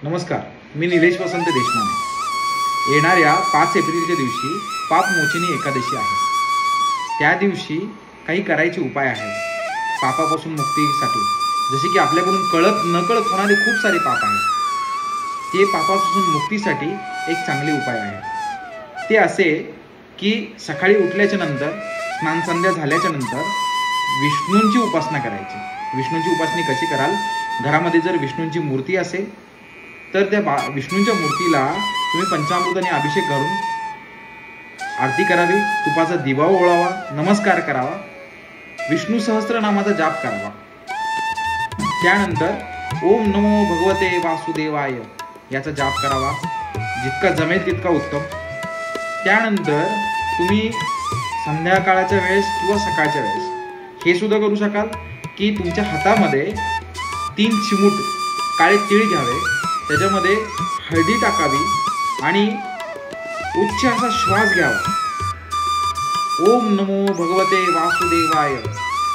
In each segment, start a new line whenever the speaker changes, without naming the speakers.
नमस्कार, मी निलेश वसंत देशमाने। येणाऱ्या 5 एप्रिलच्या दिवशी पापमोचनी एकादशी आहे। त्या दिवशी काही करायचे उपाय आहेत पापापासून मुक्तीसाठी। जसे की आपल्याकडून कळत नकळत होणारे खूप सारे पाप आहेत। ते पापापासून मुक्तीसाठी एक चांगले उपाय आहे। ते असे की सकाळी उठल्याच्या नंतर स्नान संध्या झाल्याच्या नंतर विष्णूंची उपासना करायची। विष्णूंची उपासना कशी कराल? घरामध्ये जर विष्णूंची मूर्ती असेल तर त्या विष्णूंच्या मूर्तीला तुम्ही पंचामृताने अभिषेक करून आरती करावी, तुपाचा दिवा ओळावा, नमस्कार करावा, विष्णू सहस्त्रनामाचा जाप करावा। त्यानंतर ओम नमो भगवते वासुदेवाय याचा जाप करावा, जितका जमेल तितका उत्तम। त्यानंतर तुम्ही संध्याकाळच्या वेळेस किंवा सकाळच्या वेळेस हे सुद्धा करू शकाल की तुमच्या हातामध्ये 3 चिमूट काळे तीळ घ्यावे, त्याच्यामध्ये हळदी टाकावी आणि उच्च असा श्वास घ्यावा। ओम नमो भगवते वासुदेवाय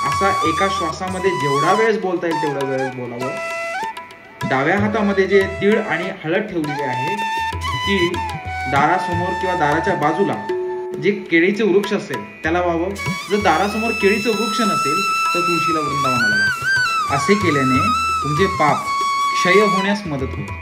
असा एका श्वासामध्ये जेवढा वेळेस बोलता येईल तेवढा वेळेस बोलावं। डाव्या हातामध्ये जे तीळ आणि हळद ठेवलेली आहे ती दारासमोर किंवा दाराच्या बाजूला जे केळीचे वृक्ष असेल त्याला व्हावं। जर दारासमोर केळीचे वृक्ष नसेल तर तुळशीला वृंदावनाला व्हावं। असे केल्याने तुमचे पाप क्षय होण्यास मदत होईल।